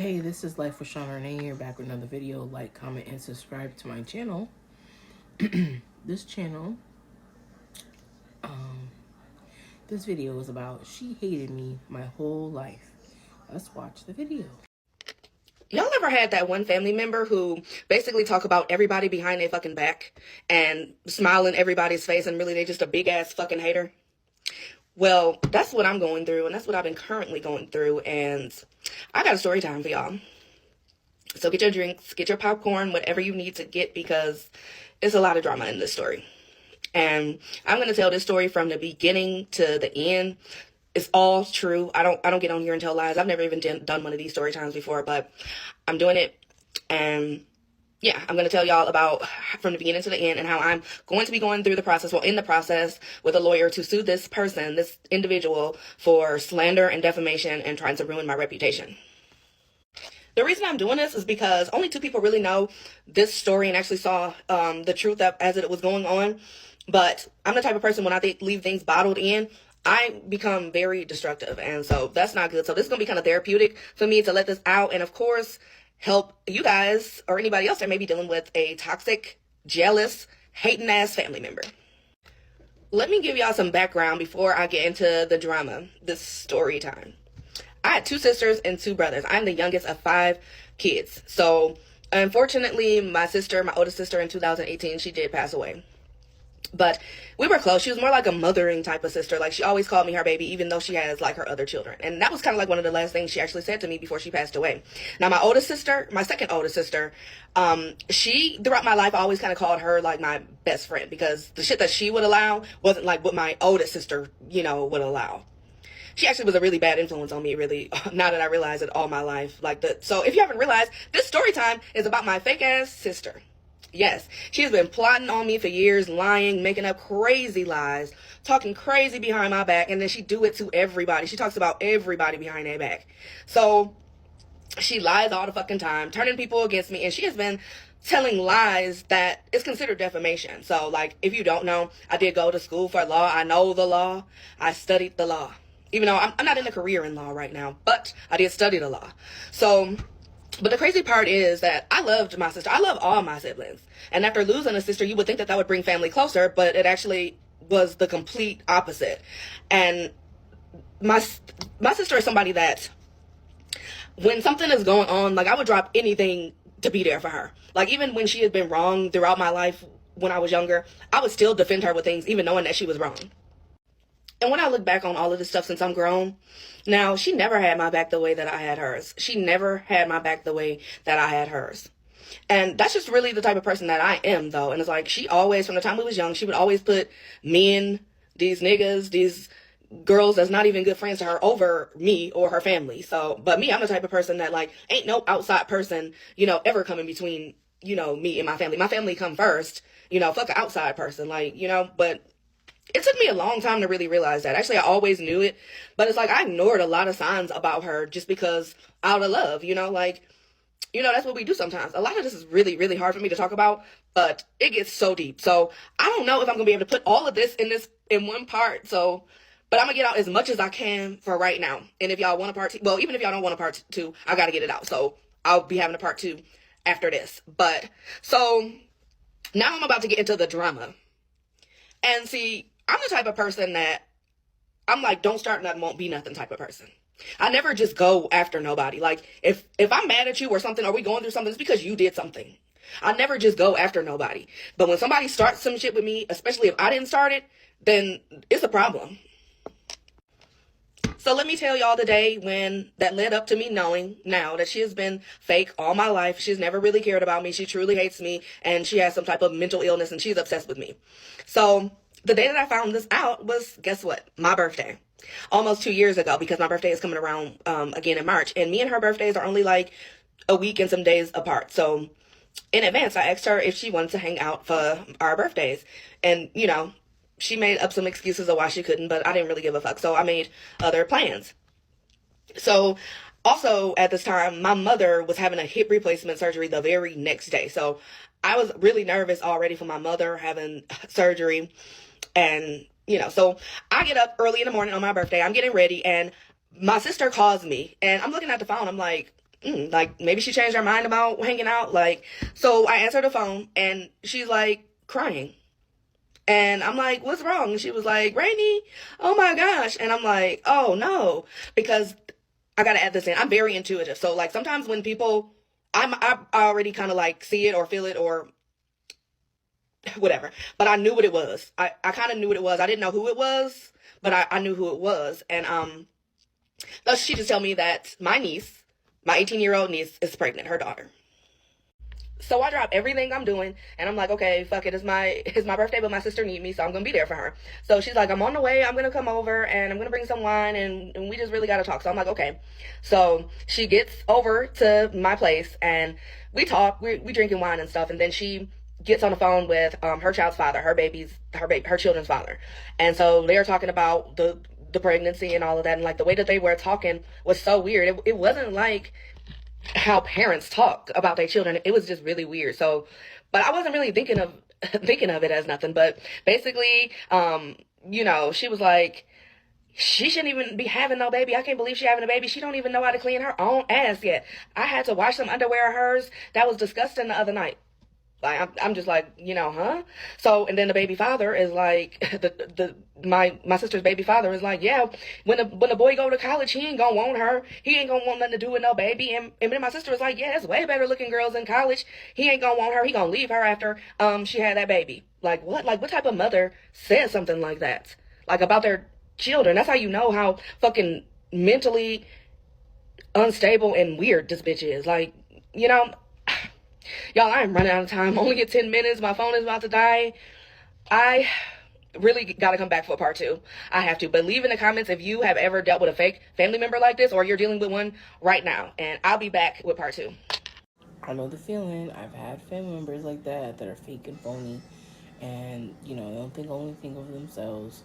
Hey, this is Life with Sean Renee here, back with another video. Like, comment, and subscribe to my channel. This channel, this video is about she hated me my whole life. Let's watch the video. Y'all ever had that one family member who basically talk about everybody behind their fucking back and smile in everybody's face and really they just a big ass fucking hater? Well, that's what I'm going through, and that's what I've been currently going through, and I got a story time for y'all. So get your drinks, get your popcorn, whatever you need to get, because there's a lot of drama in this story. And I'm going to tell this story from the beginning to the end. It's all true. I don't get on here and tell lies. I've never even done one of these story times before, but I'm doing it. And yeah, I'm going to tell y'all about from the beginning to the end and how I'm going to be going through the process, in the process with a lawyer to sue this person, this individual, for slander and defamation and trying to ruin my reputation. The reason I'm doing this is because only 2 people really know this story and actually saw the truth as it was going on. But I'm the type of person, when I leave things bottled in, I become very destructive. And so that's not good. So this is going to be kind of therapeutic for me to let this out. And of course, help you guys or anybody else that may be dealing with a toxic, jealous, hating ass family member. Let me give y'all some background before I get into the drama, this story time. I had 2 sisters and 2 brothers. I'm the youngest of 5 kids. So unfortunately, my oldest sister in 2018, she did pass away. But we were close. She was more like a mothering type of sister. Like, she always called me her baby, even though she has like her other children. And that was kind of like one of the last things she actually said to me before she passed away. Now, my second oldest sister, she, throughout my life, I always kind of called her like my best friend, because the shit that she would allow wasn't like what my oldest sister, would allow. She actually was a really bad influence on me, really, now that I realize it, all my life. So if you haven't realized, this story time is about my fake ass sister. Yes, she has been plotting on me for years, lying, making up crazy lies, talking crazy behind my back, and then she do it to everybody. She talks about everybody behind their back. So she lies all the fucking time, turning people against me, and she has been telling lies that is considered defamation. So, like, if you don't know, I did go to school for law. I know the law. I studied the law. Even though I'm not in a career in law right now, but I did study the law. So, but the crazy part is that I loved my sister. I love all my siblings. And after losing a sister, you would think that would bring family closer, but it actually was the complete opposite. And my sister is somebody that, when something is going on, like, I would drop anything to be there for her. Like, even when she had been wrong throughout my life when I was younger, I would still defend her with things, even knowing that she was wrong. And when I look back on all of this stuff since I'm grown, now, she never had my back the way that I had hers. She never had my back the way that I had hers. And that's just really the type of person that I am, though. And it's like, she always, from the time we was young, she would always put men, these niggas, these girls that's not even good friends to her, over me or her family. So, but me, I'm the type of person that, like, ain't no outside person, ever coming between, me and my family. My family come first, fuck an outside person, like, but it took me a long time to really realize that. Actually, I always knew it, but it's like I ignored a lot of signs about her just because, out of love, that's what we do sometimes. A lot of this is really, really hard for me to talk about, but it gets so deep. So I don't know if I'm going to be able to put all of this in one part. So, but I'm going to get out as much as I can for right now. And if y'all want a part 2, well, even if y'all don't want a part 2, I got to get it out. So I'll be having a part 2 after this. But so now I'm about to get into the drama. And see, I'm the type of person that I'm like, don't start nothing, won't be nothing type of person. I never just go after nobody. Like, if I'm mad at you or something, or we going through something, it's because you did something. I never just go after nobody. But when somebody starts some shit with me, especially if I didn't start it, then it's a problem. So let me tell y'all the day when that led up to me knowing now that she has been fake all my life. She's never really cared about me. She truly hates me, and she has some type of mental illness, and she's obsessed with me. So the day that I found this out was, guess what? My birthday. Almost 2 years ago, because my birthday is coming around again in March. And me and her birthdays are only like a week and some days apart. So in advance, I asked her if she wanted to hang out for our birthdays. And, she made up some excuses of why she couldn't, but I didn't really give a fuck. So I made other plans. So also at this time, my mother was having a hip replacement surgery the very next day. So I was really nervous already for my mother having surgery. And, so I get up early in the morning on my birthday. I'm getting ready, and my sister calls me, and I'm looking at the phone. I'm like, like maybe she changed her mind about hanging out. Like, so I answered the phone and she's like crying. And I'm like, what's wrong? And she was like, Rainy, oh my gosh. And I'm like, oh no, because I gotta add this in. I'm very intuitive. So like sometimes when people, I already kind of like see it or feel it or whatever. But I knew what it was. I kind of knew what it was. I didn't know who it was, but I knew who it was. And thus she just tell me that my niece, my 18-year-old niece, is pregnant, her daughter. So I drop everything I'm doing and I'm like, okay, fuck it. It's my birthday, but my sister need me, so I'm gonna be there for her. So she's like, I'm on the way, I'm gonna come over and I'm gonna bring some wine and we just really gotta talk. So I'm like, okay. So she gets over to my place and we talk, we drinking wine and stuff, and then she gets on the phone with her child's father, her children's father. And so they're talking about the pregnancy and all of that, and like the way that they were talking was so weird. It wasn't like how parents talk about their children. It was just really weird. So, but I wasn't really thinking of thinking of it as nothing. But basically, she was like, she shouldn't even be having no baby. I can't believe she having a baby. She don't even know how to clean her own ass yet. I had to wash some underwear of hers that was disgusting the other night. Like I'm just like, huh? So, and then the baby father is like, my sister's baby father is like, yeah, when the boy go to college, he ain't gonna want her. He ain't gonna want nothing to do with no baby. And then my sister was like, yeah, there's way better looking girls in college. He ain't gonna want her. He gonna leave her after she had that baby. Like what? Like what type of mother says something like that? Like about their children. That's how you know how fucking mentally unstable and weird this bitch is. Like, y'all, I am running out of time. Only get 10 minutes. My phone is about to die. I really got to come back for part 2. I have to. But leave in the comments if you have ever dealt with a fake family member like this or you're dealing with one right now. And I'll be back with part 2. I know the feeling. I've had family members like that are fake and phony. And, they don't only think of themselves.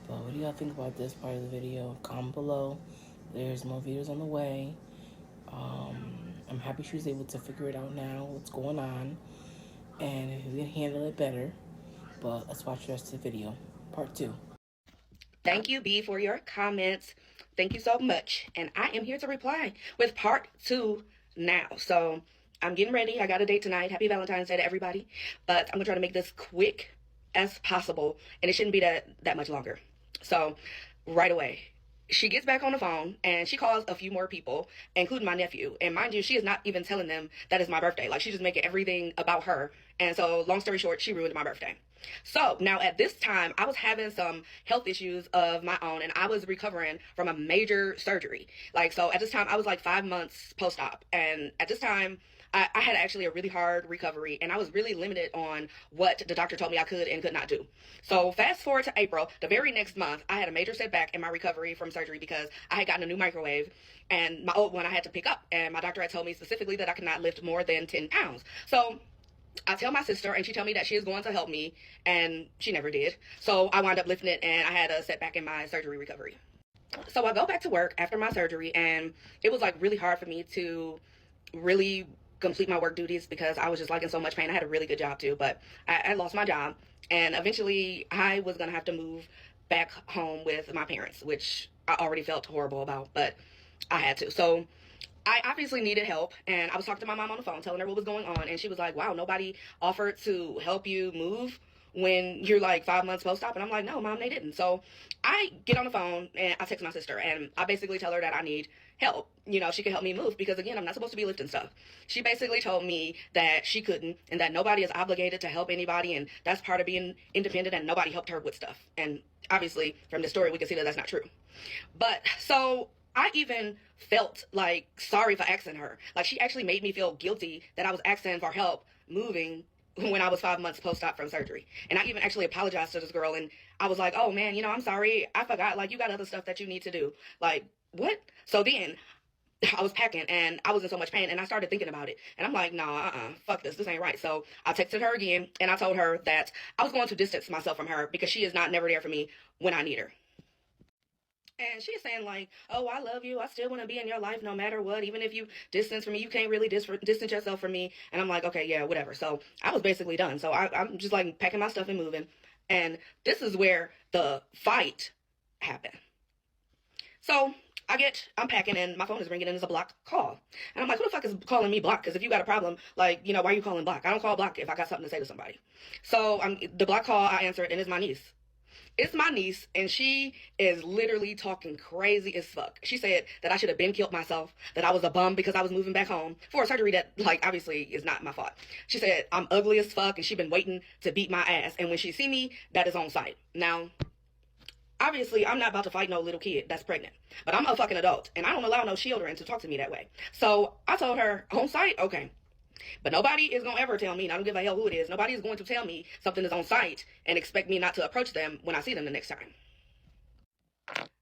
But what do y'all think about this part of the video? Comment below. There's more videos on the way. I'm happy she was able to figure it out now, what's going on, and if we can handle it better. But let's watch the rest of the video, part 2. Thank you, B, for your comments. Thank you so much. And I am here to reply with part 2 now. So I'm getting ready. I got a date tonight. Happy Valentine's Day to everybody. But I'm going to try to make this quick as possible, and it shouldn't be that much longer. So right away, she gets back on the phone and she calls a few more people, including my nephew. And mind you, she is not even telling them that it's my birthday. Like, she's just making everything about her. And so, long story short, she ruined my birthday. So now at this time, I was having some health issues of my own and I was recovering from a major surgery. Like, so at this time, I was like 5 months post-op. And at this time, I had actually a really hard recovery and I was really limited on what the doctor told me I could and could not do. So fast forward to April, the very next month, I had a major setback in my recovery from surgery because I had gotten a new microwave and my old one I had to pick up. And my doctor had told me specifically that I could not lift more than 10 pounds. So I tell my sister and she told me that she is going to help me and she never did. So I wound up lifting it and I had a setback in my surgery recovery. So I go back to work after my surgery and it was like really hard for me to really complete my work duties because I was just like in so much pain. I had a really good job too, but I lost my job and eventually I was gonna have to move back home with my parents, which I already felt horrible about, but I had to. So I obviously needed help and I was talking to my mom on the phone telling her what was going on and she was like, wow, nobody offered to help you move when you're like 5 months post-op. And I'm like, no, mom, they didn't. So I get on the phone and I text my sister and I basically tell her that I need help. She could help me move because again, I'm not supposed to be lifting stuff. She basically told me that she couldn't and that nobody is obligated to help anybody and that's part of being independent and nobody helped her with stuff. And obviously from the story, we can see that that's not true. But so I even felt like sorry for asking her. Like she actually made me feel guilty that I was asking for help moving when I was 5 months post-op from surgery. And I even actually apologized to this girl and I was like, oh man, I'm sorry. I forgot, like you got other stuff that you need to do. Like, what? So then I was packing and I was in so much pain and I started thinking about it. And I'm like, nah, fuck this. This ain't right. So I texted her again and I told her that I was going to distance myself from her because she is not never there for me when I need her. And she's saying like, oh, I love you. I still want to be in your life no matter what. Even if you distance from me, you can't really distance yourself from me. And I'm like, okay, yeah, whatever. So I was basically done. So I'm just like packing my stuff and moving. And this is where the fight happened. So I'm packing and my phone is ringing and it's a block call. And I'm like, who the fuck is calling me block? Because if you got a problem, like, you know, why are you calling block? I don't call block if I got something to say to somebody. So the block call, I answered, and it's my niece. It's my niece, and she is literally talking crazy as fuck. She said that I should have been killed myself, that I was a bum because I was moving back home for a surgery that, like, obviously is not my fault. She said I'm ugly as fuck, and she been waiting to beat my ass. And when she see me, that is on sight. Now, obviously, I'm not about to fight no little kid that's pregnant, but I'm a fucking adult, and I don't allow no children to talk to me that way. So I told her, on site, okay. But nobody is going to ever tell me, and I don't give a hell who it is, nobody is going to tell me something is on site and expect me not to approach them when I see them the next time.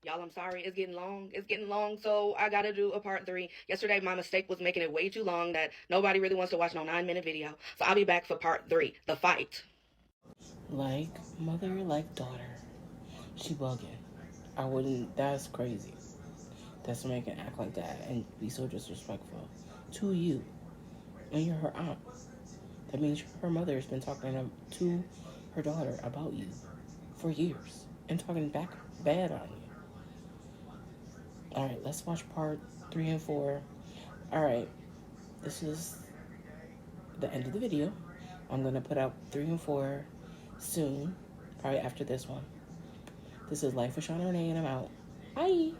Y'all, I'm sorry, it's getting long. It's getting long, so I gotta do a part 3. Yesterday, my mistake was making it way too long that nobody really wants to watch no 9-minute video. So I'll be back for part 3, the fight. Like mother, like daughter. She bugging. I wouldn't. That's crazy. That's somebody can act like that and be so disrespectful to you, and you're her aunt. That means her mother has been talking to her daughter about you for years and talking back bad on you. All right, let's watch part 3 and 4. All right, this is the end of the video. I'm gonna put out 3 and 4 soon, probably after this one. This is Life with Shauna Renee, and I'm out. Bye.